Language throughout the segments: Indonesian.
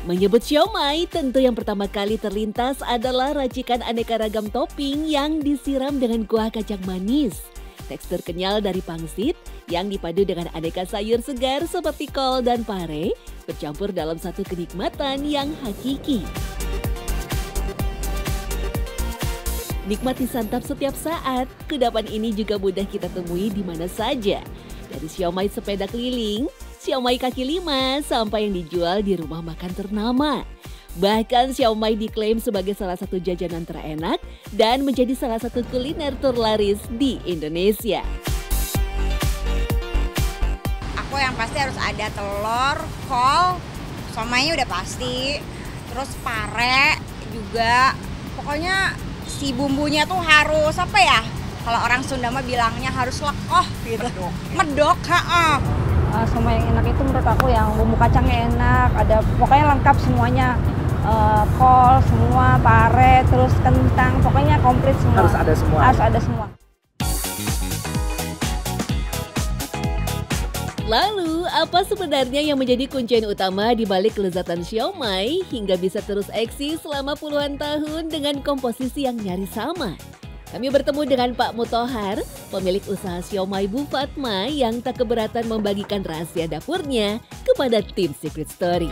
Menyebut siomay, tentu yang pertama kali terlintas adalah racikan aneka ragam topping yang disiram dengan kuah kacang manis. Tekstur kenyal dari pangsit yang dipadu dengan aneka sayur segar seperti kol dan pare bercampur dalam satu kenikmatan yang hakiki. Nikmat disantap setiap saat, kudapan ini juga mudah kita temui di mana saja. Dari siomay sepeda keliling, siomay kaki lima, sampai yang dijual di rumah makan ternama. Bahkan siomay diklaim sebagai salah satu jajanan terenak dan menjadi salah satu kuliner terlaris di Indonesia. Aku yang pasti harus ada telur, kol, siomaynya udah pasti, terus pare juga. Pokoknya si bumbunya tuh harus apa ya? Kalau orang Sunda mah bilangnya harus lekoh gitu. Medok, Sama yang enak itu menurut aku yang bumbu kacangnya enak, ada pokoknya lengkap semuanya. Kol semua, pare, terus kentang, pokoknya komplit semua. Harus ada semua. Harus ada semua. Lalu, apa sebenarnya yang menjadi kuncian utama di balik kelezatan siomay hingga bisa terus eksis selama puluhan tahun dengan komposisi yang nyaris sama? Kami bertemu dengan Pak Muthohar, pemilik usaha siomay Bu Fatma yang tak keberatan membagikan rahasia dapurnya kepada tim Secret Story.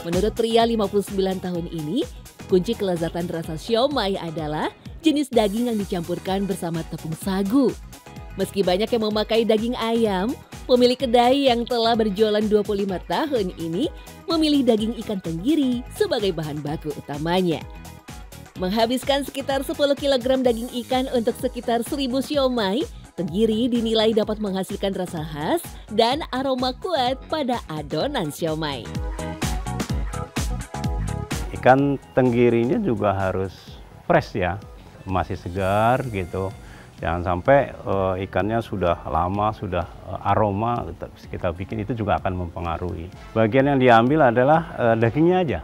Menurut pria 59 tahun ini, kunci kelezatan rasa siomay adalah jenis daging yang dicampurkan bersama tepung sagu. Meski banyak yang memakai daging ayam, pemilik kedai yang telah berjualan 25 tahun ini memilih daging ikan tenggiri sebagai bahan baku utamanya. Menghabiskan sekitar 10 kg daging ikan untuk sekitar 1000 siomay, tenggiri dinilai dapat menghasilkan rasa khas dan aroma kuat pada adonan siomay. Ikan tenggirinya juga harus fresh ya, masih segar gitu. Jangan sampai ikannya sudah lama, sudah aroma kita bikin itu juga akan mempengaruhi. Bagian yang diambil adalah dagingnya aja.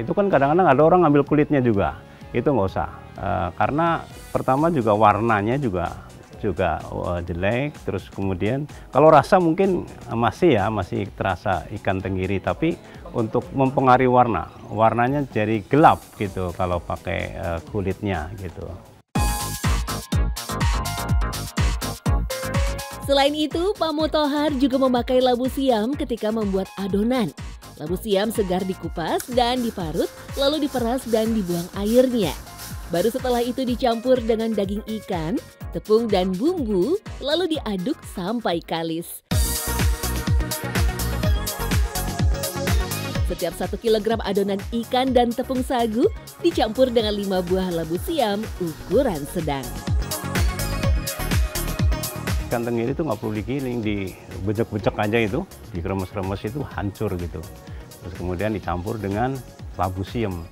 Itu kan kadang-kadang ada orang ambil kulitnya juga, itu nggak usah. Karena pertama juga warnanya juga jelek, terus kemudian kalau rasa mungkin masih terasa ikan tenggiri, tapi untuk mempengaruhi warnanya jadi gelap gitu kalau pakai kulitnya gitu. Selain itu, Pak Muthohar juga memakai labu siam ketika membuat adonan. Labu siam segar dikupas dan diparut, lalu diperas dan dibuang airnya. Baru setelah itu dicampur dengan daging ikan, tepung dan bumbu, lalu diaduk sampai kalis. Setiap 1 kg adonan ikan dan tepung sagu dicampur dengan 5 buah labu siam ukuran sedang. Ikan tenggiri itu nggak perlu digiling, dibejek-bejek aja itu, dikremes-kremes itu hancur gitu. Terus kemudian dicampur dengan labu siam.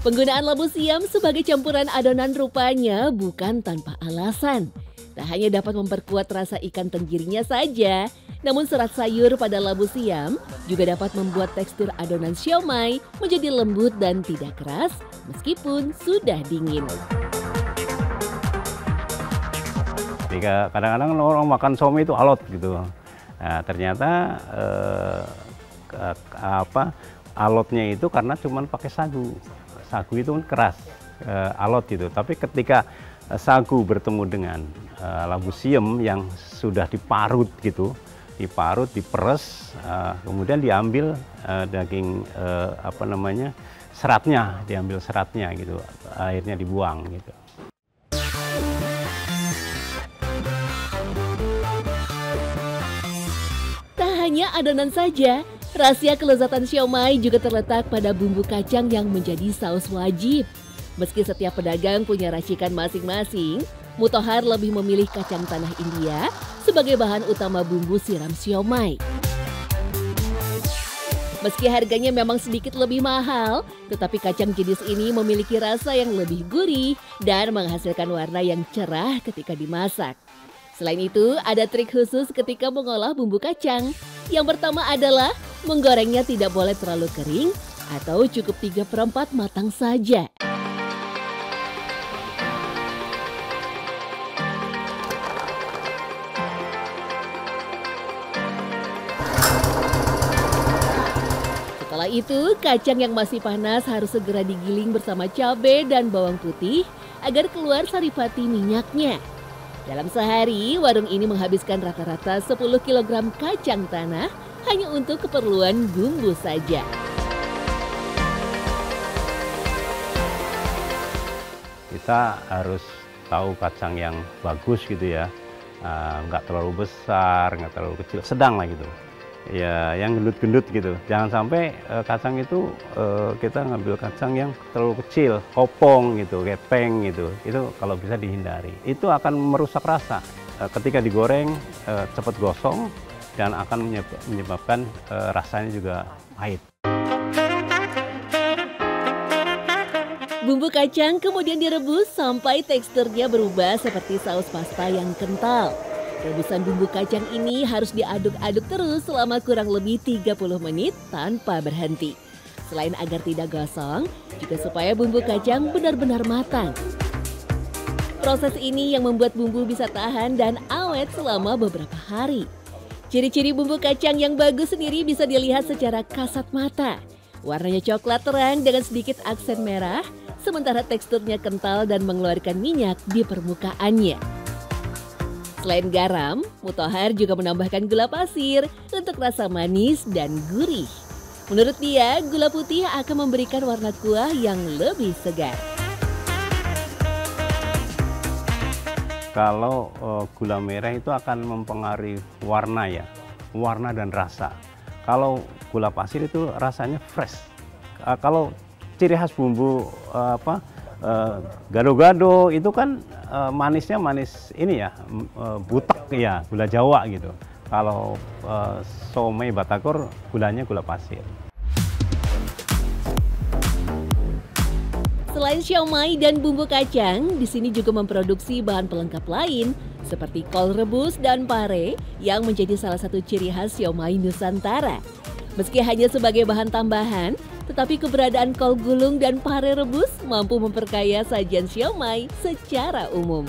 Penggunaan labu siam sebagai campuran adonan rupanya bukan tanpa alasan. Tak hanya dapat memperkuat rasa ikan tenggirinya saja, namun serat sayur pada labu siam juga dapat membuat tekstur adonan siomay menjadi lembut dan tidak keras meskipun sudah dingin. Jika kadang-kadang orang makan siomay itu alot gitu. Nah, ternyata alotnya itu karena cuma pakai sagu. Sagu itu kan keras, alot gitu. Tapi ketika sagu bertemu dengan labu siam yang sudah diparut gitu, diperes, kemudian diambil daging seratnya, diambil seratnya gitu, airnya dibuang gitu. Hanya adonan saja, rahasia kelezatan siomay juga terletak pada bumbu kacang yang menjadi saus wajib. Meski setiap pedagang punya racikan masing-masing, Muthohar lebih memilih kacang tanah India sebagai bahan utama bumbu siram siomay. Meski harganya memang sedikit lebih mahal, tetapi kacang jenis ini memiliki rasa yang lebih gurih dan menghasilkan warna yang cerah ketika dimasak. Selain itu, ada trik khusus ketika mengolah bumbu kacang. Yang pertama adalah menggorengnya tidak boleh terlalu kering atau cukup 3/4 matang saja. Setelah itu, kacang yang masih panas harus segera digiling bersama cabai dan bawang putih agar keluar saripati minyaknya. Dalam sehari, warung ini menghabiskan rata-rata 10 kg kacang tanah hanya untuk keperluan bumbu saja. Kita harus tahu kacang yang bagus gitu ya, nggak terlalu besar, nggak terlalu kecil, sedang lah gitu. Ya, yang gendut-gendut gitu. Jangan sampai kacang itu kita ngambil kacang yang terlalu kecil, kopong gitu, gepeng gitu. Itu kalau bisa dihindari. Itu akan merusak rasa. Ketika digoreng cepat gosong dan akan menyebabkan rasanya juga pahit. Bumbu kacang kemudian direbus sampai teksturnya berubah seperti saus pasta yang kental. Rebusan bumbu kacang ini harus diaduk-aduk terus selama kurang lebih 30 menit tanpa berhenti. Selain agar tidak gosong, juga supaya bumbu kacang benar-benar matang. Proses ini yang membuat bumbu bisa tahan dan awet selama beberapa hari. Ciri-ciri bumbu kacang yang bagus sendiri bisa dilihat secara kasat mata. Warnanya coklat terang dengan sedikit aksen merah, sementara teksturnya kental dan mengeluarkan minyak di permukaannya. Selain garam, Mutahar juga menambahkan gula pasir untuk rasa manis dan gurih. Menurut dia, gula putih akan memberikan warna kuah yang lebih segar. Kalau gula merah itu akan mempengaruhi warna ya, warna dan rasa. Kalau gula pasir itu rasanya fresh. Kalau ciri khas bumbu gado-gado itu kan manisnya manis ini ya, butek ya, gula Jawa gitu. Kalau somai Batagor gulanya gula pasir. Selain siomay dan bumbu kacang, di sini juga memproduksi bahan pelengkap lain seperti kol rebus dan pare yang menjadi salah satu ciri khas siomay Nusantara. Meski hanya sebagai bahan tambahan, tetapi keberadaan kol gulung dan pare rebus mampu memperkaya sajian siomay secara umum.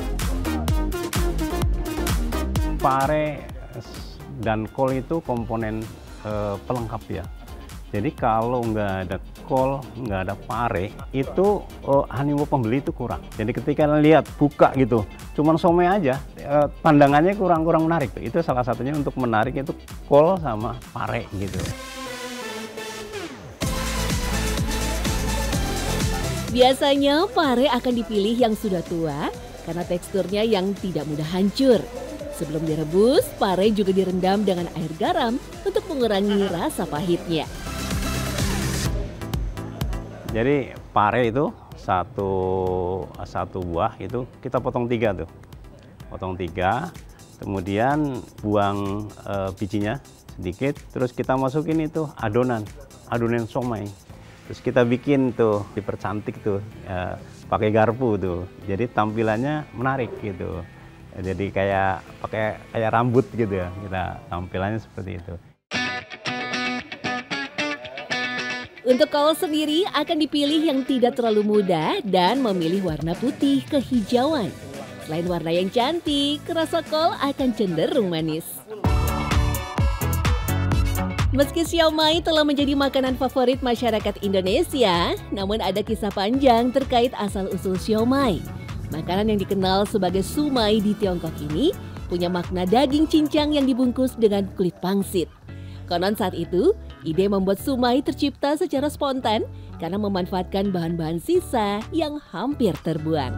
Pare dan kol itu komponen pelengkap ya. Jadi kalau nggak ada kol, nggak ada pare, itu animo pembeli itu kurang. Jadi ketika lihat buka gitu, cuman somai aja, pandangannya kurang menarik. Itu salah satunya untuk menarik itu kol sama pare gitu. Biasanya pare akan dipilih yang sudah tua karena teksturnya yang tidak mudah hancur. Sebelum direbus, pare juga direndam dengan air garam untuk mengurangi rasa pahitnya. Jadi pare itu satu buah itu kita potong 3 tuh, potong 3, kemudian buang bijinya sedikit, terus kita masukin itu adonan somai, terus kita bikin tuh dipercantik tuh pakai garpu tuh, jadi tampilannya menarik gitu, jadi kayak rambut gitu ya, kita tampilannya seperti itu. Untuk kol sendiri akan dipilih yang tidak terlalu muda dan memilih warna putih kehijauan. Selain warna yang cantik, rasa kol akan cenderung manis. Meski siomay telah menjadi makanan favorit masyarakat Indonesia, namun ada kisah panjang terkait asal-usul siomay. Makanan yang dikenal sebagai sumai di Tiongkok ini punya makna daging cincang yang dibungkus dengan kulit pangsit. Konon saat itu, ide membuat sumai tercipta secara spontan karena memanfaatkan bahan-bahan sisa yang hampir terbuang.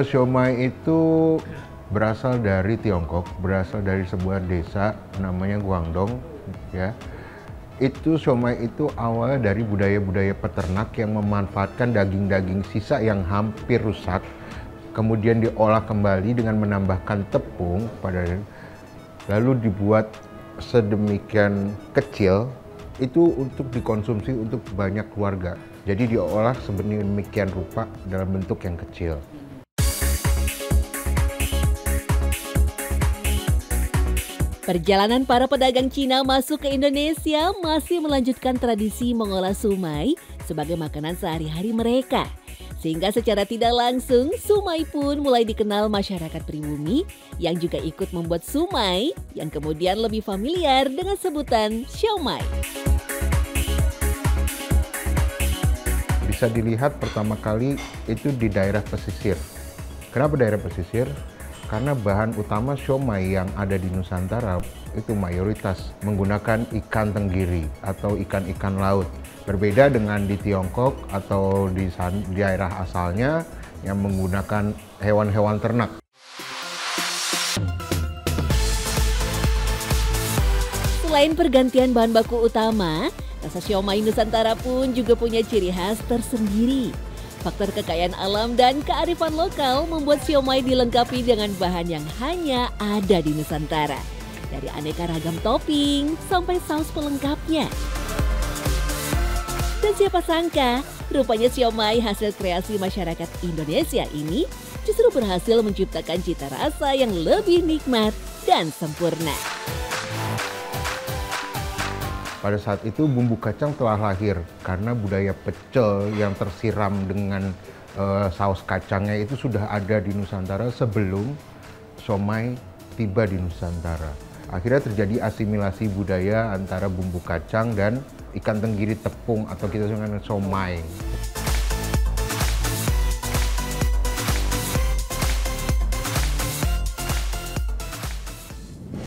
Siomay itu berasal dari Tiongkok, berasal dari sebuah desa namanya Guangdong, ya. Itu siomay itu awalnya dari budaya-budaya peternak yang memanfaatkan daging-daging sisa yang hampir rusak, kemudian diolah kembali dengan menambahkan tepung lalu dibuat sedemikian kecil itu untuk dikonsumsi untuk banyak keluarga. Jadi diolah sedemikian rupa dalam bentuk yang kecil. Perjalanan para pedagang Cina masuk ke Indonesia masih melanjutkan tradisi mengolah sumai sebagai makanan sehari-hari mereka. Sehingga secara tidak langsung, sumai pun mulai dikenal masyarakat pribumi yang juga ikut membuat sumai yang kemudian lebih familiar dengan sebutan siomay. Bisa dilihat pertama kali itu di daerah pesisir. Kenapa daerah pesisir? Karena bahan utama siomay yang ada di Nusantara itu mayoritas menggunakan ikan tenggiri atau ikan-ikan laut. Berbeda dengan di Tiongkok atau di daerah asalnya yang menggunakan hewan-hewan ternak. Selain pergantian bahan baku utama, rasa siomay Nusantara pun juga punya ciri khas tersendiri. Faktor kekayaan alam dan kearifan lokal membuat siomay dilengkapi dengan bahan yang hanya ada di Nusantara. Dari aneka ragam topping sampai saus pelengkapnya. Dan siapa sangka, rupanya siomay hasil kreasi masyarakat Indonesia ini justru berhasil menciptakan cita rasa yang lebih nikmat dan sempurna. Pada saat itu bumbu kacang telah lahir karena budaya pecel yang tersiram dengan saus kacangnya itu sudah ada di Nusantara sebelum siomay tiba di Nusantara. Akhirnya terjadi asimilasi budaya antara bumbu kacang dan ikan tenggiri tepung atau kita sebut siomay.